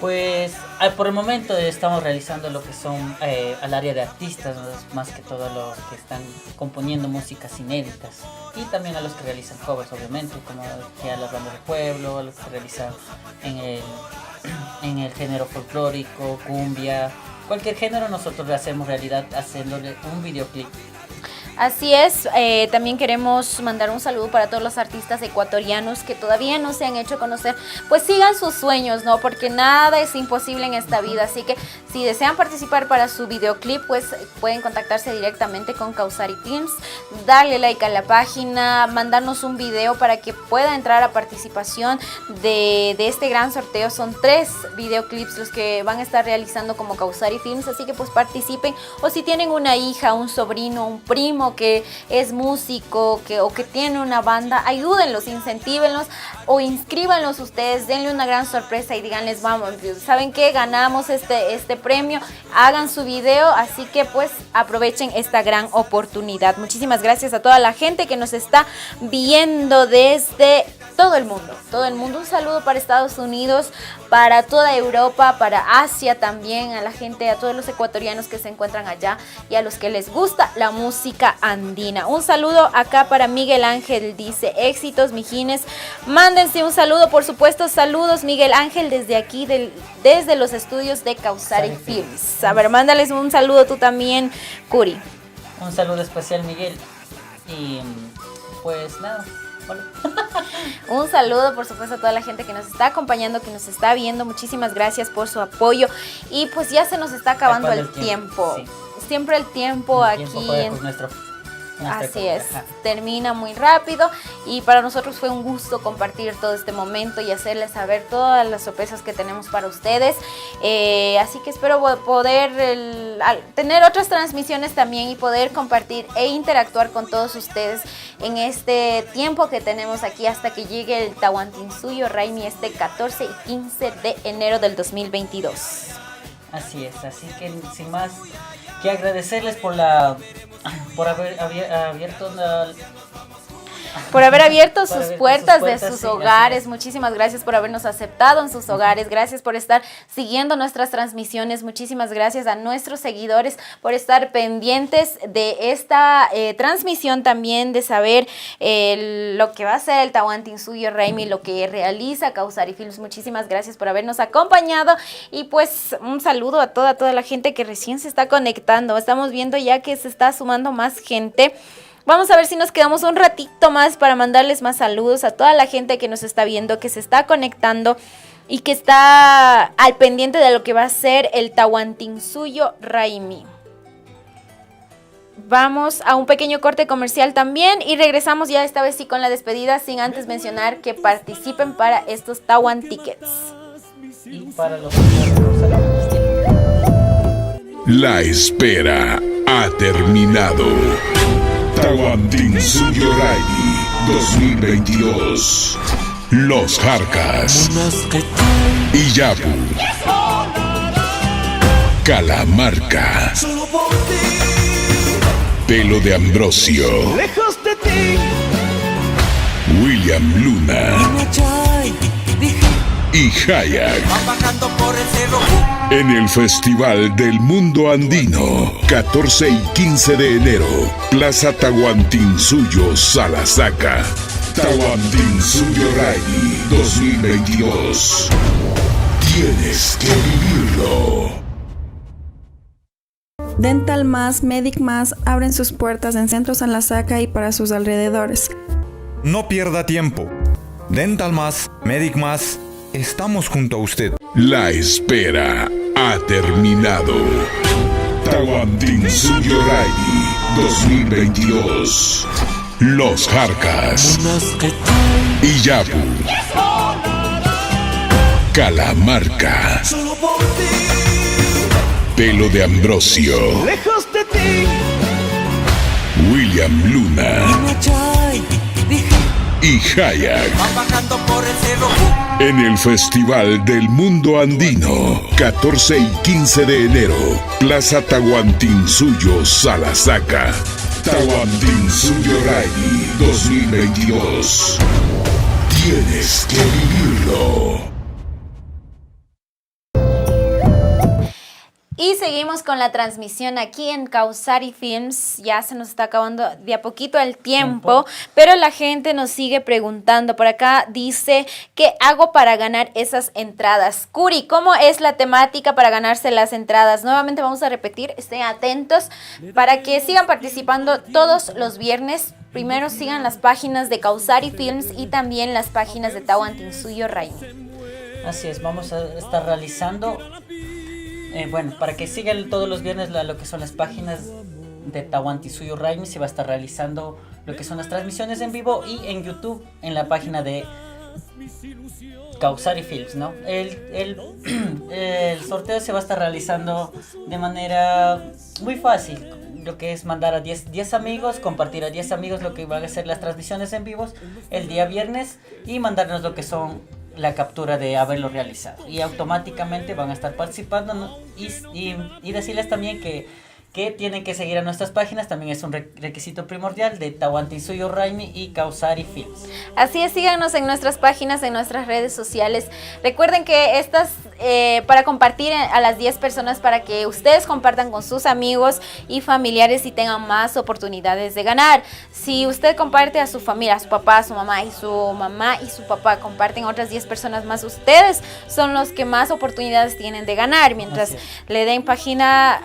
[SPEAKER 3] Pues por el momento estamos realizando lo que son al área de artistas, ¿no? Más que todo los que están componiendo músicas inéditas, y también a los que realizan covers, obviamente, como que a las bandas de pueblo, a los que realizan en el género folclórico, cumbia, cualquier género nosotros le hacemos realidad haciéndole un videoclip.
[SPEAKER 4] Así es, también queremos mandar un saludo para todos los artistas ecuatorianos que todavía no se han hecho conocer. Pues sigan sus sueños, ¿no? Porque nada es imposible en esta vida, así que si desean participar para su videoclip, pues pueden contactarse directamente con Kausari Films, darle like a la página, mandarnos un video para que pueda entrar a participación de este gran sorteo. Son 3 videoclips los que van a estar realizando como Kausari Films, así que pues participen, o si tienen una hija, un sobrino, un primo que es músico o que tiene una banda, ayúdenlos, incentívenlos o inscríbanlos ustedes, denle una gran sorpresa y díganles, vamos, ¿saben qué? Ganamos este premio, hagan su video, así que pues aprovechen esta gran oportunidad. Muchísimas gracias a toda la gente que nos está viendo desde todo el mundo. Un saludo para Estados Unidos, para toda Europa, para Asia también, a la gente, a todos los ecuatorianos que se encuentran allá y a los que les gusta la música andina. Un saludo acá para Miguel Ángel, dice, éxitos, mijines. Mándense un saludo, por supuesto, saludos Miguel Ángel desde aquí, desde los estudios de Kausari Films. A ver, mándales un saludo tú también, Curi.
[SPEAKER 3] Un saludo especial, Miguel. Y pues nada. Hola.
[SPEAKER 4] Un saludo, por supuesto, a toda la gente que nos está acompañando, que nos está viendo. Muchísimas gracias por su apoyo. Y pues ya se nos está acabando el tiempo. Sí. Siempre el tiempo aquí en nuestro Así es, termina muy rápido y para nosotros fue un gusto compartir todo este momento y hacerles saber todas las sorpresas que tenemos para ustedes. Así que espero poder tener otras transmisiones también y poder compartir e interactuar con todos ustedes en este tiempo que tenemos aquí hasta que llegue el Tahuantinsuyo Raimi este 14 y 15 de enero del 2022.
[SPEAKER 3] Así es, así que sin más que agradecerles por haber abierto sus puertas de sus hogares. Muchísimas gracias por habernos aceptado en sus hogares. Gracias por estar siguiendo nuestras transmisiones. Muchísimas gracias a nuestros seguidores por estar pendientes de esta transmisión también, de saber lo que va a ser el Tahuantinsuyo Raimi, lo que realiza Kausari Films. Muchísimas gracias por habernos acompañado y pues un saludo a toda la gente que recién se está conectando. Estamos viendo ya que se está sumando más gente. Vamos a ver si nos quedamos un ratito más para mandarles más saludos a toda la gente que nos está viendo, que se está conectando y que está al pendiente de lo que va a ser el Tahuantinsuyo Raimi. Vamos a un pequeño corte comercial también y regresamos ya esta vez sí con la despedida, sin antes mencionar que participen para estos Tawan Tickets. Y para los
[SPEAKER 1] La espera ha terminado. Tahuantinsuyo Raimi 2022. Los Jarcas, Iyapu, Calamarca, Pelo de Ambrosio,
[SPEAKER 2] Lejos de ti,
[SPEAKER 1] William Luna y Hayak. En el Festival del Mundo Andino, 14 y 15 de enero, Plaza Tahuantinsuyo, Salasaca. Tahuantinsuyo Raimi 2022. Tienes que vivirlo.
[SPEAKER 6] Dental Más, Medic Más abren sus puertas en Centro Salasaca y para sus alrededores.
[SPEAKER 7] No pierda tiempo. Dental Más, Medic Más, estamos junto a usted.
[SPEAKER 1] La espera ha terminado. Tahuantinsuyo Raimi 2022. Los Jarcas, Iyapu, Calamarca, Pelo de Ambrosio,
[SPEAKER 2] lejos de ti,
[SPEAKER 1] William Luna y Hayak. En el Festival del Mundo Andino, 14 y 15 de enero, Plaza Tahuantinsuyo, Salasaca. Tahuantinsuyo Raimi 2022. Tienes que vivirlo.
[SPEAKER 4] Y seguimos con la transmisión aquí en Kausari Films. Ya se nos está acabando de a poquito el tiempo, pero la gente nos sigue preguntando. Por acá dice, ¿qué hago para ganar esas entradas? Curi, ¿cómo es la temática para ganarse las entradas? Nuevamente vamos a repetir, estén atentos para que sigan participando todos los viernes. Primero sigan las páginas de Kausari Films y también las páginas de Tahuantinsuyo Raimi.
[SPEAKER 3] Así es, vamos a estar realizando... para que sigan todos los viernes lo que son las páginas de Tahuantinsuyo Raimi, se va a estar realizando lo que son las transmisiones en vivo y en YouTube en la página de Kausari Films, ¿no? El sorteo se va a estar realizando de manera muy fácil, lo que es mandar a 10 amigos, compartir a 10 amigos lo que van a ser las transmisiones en vivos el día viernes y mandarnos lo que son la captura de haberlo realizado y automáticamente van a estar participando, ¿no? y decirles también que tienen que seguir a nuestras páginas, también es un requisito primordial de Tahuantinsuyo Raimi y Kausari Films.
[SPEAKER 4] Así es, síganos en nuestras páginas, en nuestras redes sociales. Recuerden que estas, para compartir a las 10 personas, para que ustedes compartan con sus amigos y familiares y tengan más oportunidades de ganar. Si usted comparte a su familia, a su papá, a su mamá y su papá comparten a otras 10 personas más, ustedes son los que más oportunidades tienen de ganar. Mientras le den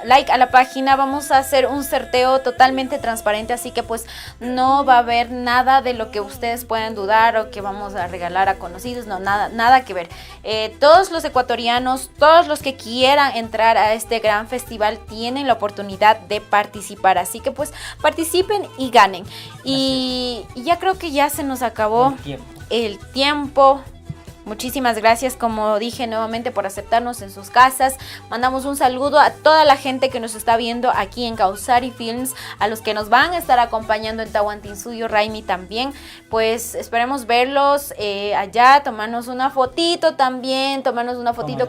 [SPEAKER 4] like a la página, vamos a hacer un sorteo totalmente transparente, así que pues no va a haber nada de lo que ustedes puedan dudar o que vamos a regalar a conocidos, no, nada que ver. Todos los ecuatorianos, todos los que quieran entrar a este gran festival tienen la oportunidad de participar, así que pues participen y ganen. Y ya creo que ya se nos acabó el tiempo. Muchísimas gracias, como dije nuevamente, por aceptarnos en sus casas. Mandamos un saludo a toda la gente que nos está viendo aquí en Kausari Films, a los que nos van a estar acompañando en Tahuantinsuyo Raimi también. Pues esperemos verlos allá, tomarnos una fotito también,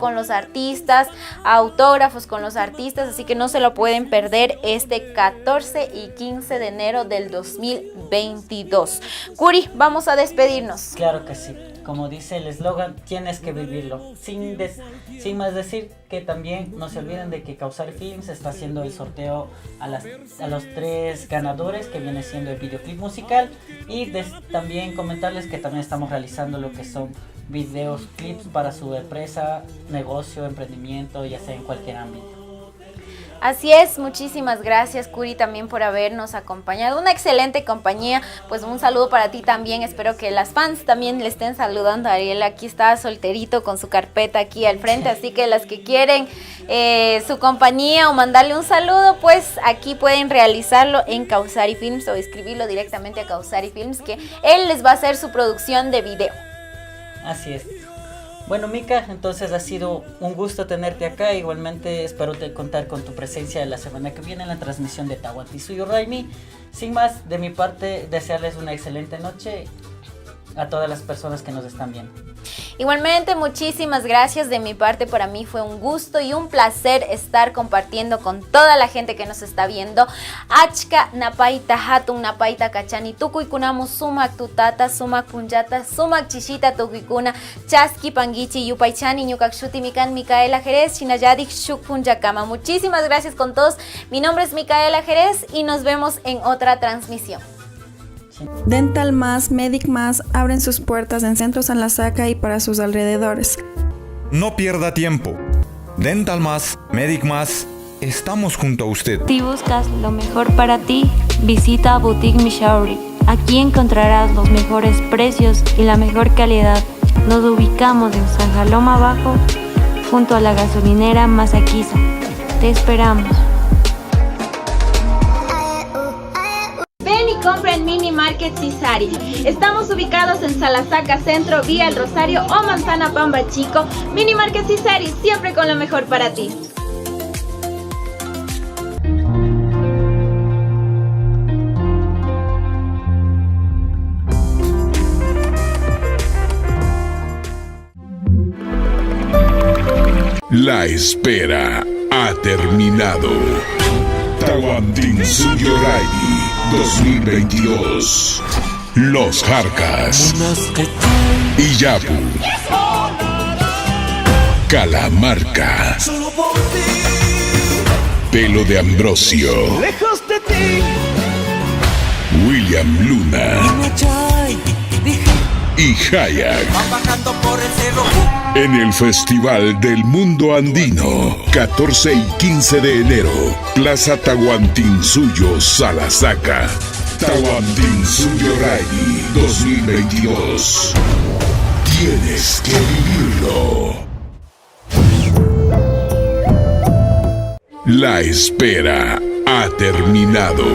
[SPEAKER 4] con los artistas, autógrafos con los artistas, así que no se lo pueden perder este 14 y 15 de enero del 2022. Curi, vamos a despedirnos.
[SPEAKER 3] Claro que sí. Como dice el eslogan, tienes que vivirlo. Sin más decir que también no se olviden de que Kausari Films está haciendo el sorteo a los 3 ganadores, que viene siendo el videoclip musical, y también comentarles que también estamos realizando lo que son videos, clips para su empresa, negocio, emprendimiento, ya sea en cualquier ámbito.
[SPEAKER 4] Así es, muchísimas gracias, Curi, también por habernos acompañado. Una excelente compañía, pues un saludo para ti también. Espero que las fans también le estén saludando a Ariel. Aquí está solterito con su carpeta aquí al frente, así que las que quieren su compañía o mandarle un saludo, pues aquí pueden realizarlo en Kausari Films o escribirlo directamente a Kausari Films, que él les va a hacer su producción de video.
[SPEAKER 3] Así es. Bueno, Mika, entonces ha sido un gusto tenerte acá. Igualmente espero contar con tu presencia la semana que viene en la transmisión de Tahuantinsuyo Raimi. Sin más, de mi parte, desearles una excelente noche a todas las personas que nos están viendo.
[SPEAKER 4] Igualmente, muchísimas gracias de mi parte. Para mí fue un gusto y un placer estar compartiendo con toda la gente que nos está viendo. Achka napaita hatun napaita kachani tukuykunamu sumak tutata, sumak punjata, sumak chishita tukuycuna, chaski pangichi yupaychani ñukakshuti mikan Micaela Jerez, chinayadik shuk punjakama. Muchísimas gracias con todos. Mi nombre es Micaela Jerez y nos vemos en otra transmisión.
[SPEAKER 6] Dental Más, Medic Más abren sus puertas en Centro Salasaca y para sus alrededores.
[SPEAKER 7] No pierda tiempo. Dental Más, Medic Más, estamos junto a usted.
[SPEAKER 8] Si buscas lo mejor para ti, visita Boutique Mishauri. Aquí encontrarás los mejores precios y la mejor calidad. Nos ubicamos en San Jaloma Abajo, junto a la gasolinera Masaquiza. Te esperamos.
[SPEAKER 9] Ven y compra en Mini Market Cisari. Estamos ubicados en Salasaca Centro, Vía El Rosario o Manzana Pamba Chico. Mini Market Cisari, siempre con lo mejor para ti.
[SPEAKER 1] La espera ha terminado. Tahuantinsuyo Rally 2022. Los Jarcas. Iyapu. Calamarca. Pelo de Ambrosio.
[SPEAKER 2] Lejos de ti.
[SPEAKER 1] William Luna. Y Hayak. En el Festival del Mundo Andino, 14 y 15 de enero, Plaza Tahuantinsuyo, Salasaca. Tahuantinsuyo Rally 2022. Tienes que vivirlo. La espera ha terminado.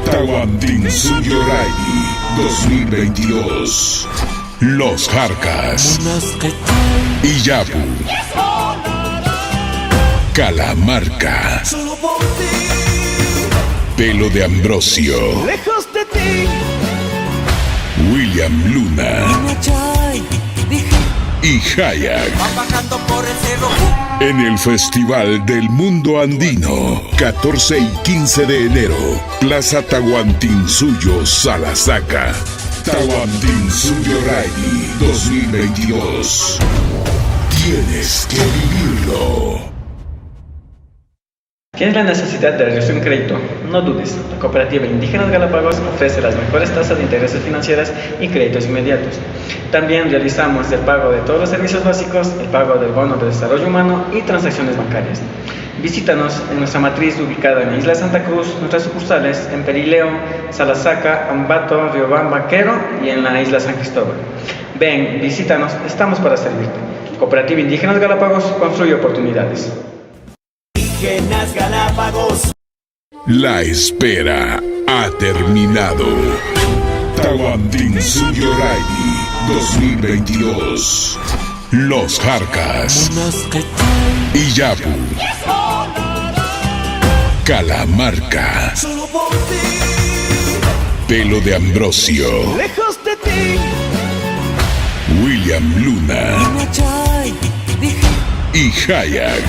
[SPEAKER 1] Tahuantinsuyo Rally 2022. Los Jarcas. Iyapu. Calamarca. Pelo de Ambrosio.
[SPEAKER 2] Lejos de ti.
[SPEAKER 1] William Luna. Y Hayak. En el Festival del Mundo Andino, 14 y 15 de enero, Plaza Tahuantinsuyo, Salasaca. Tahuantinsuyo Rally 2022. Tienes que vivirlo.
[SPEAKER 5] ¿Tienes la necesidad de reducir un crédito? No dudes, la Cooperativa Indígenas Galápagos ofrece las mejores tasas de intereses financieras y créditos inmediatos. También realizamos el pago de todos los servicios básicos, el pago del bono de desarrollo humano y transacciones bancarias. Visítanos en nuestra matriz ubicada en la Isla Santa Cruz, nuestras sucursales en Perileo, Salasaca, Ambato, Riobamba, Quero y en la Isla San Cristóbal. Ven, visítanos, estamos para servirte. Cooperativa Indígenas Galápagos construye oportunidades.
[SPEAKER 2] Indígenas Galápagos.
[SPEAKER 1] La espera ha terminado. Tahuantinsuyo Rally 2022. Los Jarcas. Iyapu. Calamarca. Pelo de Ambrosio.
[SPEAKER 2] Lejos de ti.
[SPEAKER 1] William Luna. Y Hayak.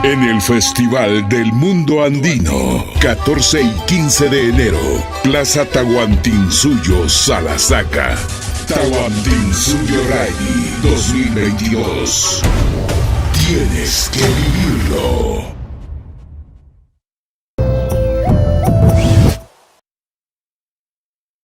[SPEAKER 1] En el Festival del Mundo Andino, 14 y 15 de enero, Plaza Tahuantinsuyo, Salasaca. Tahuantinsuyo Rally 2022. Tienes que vivirlo.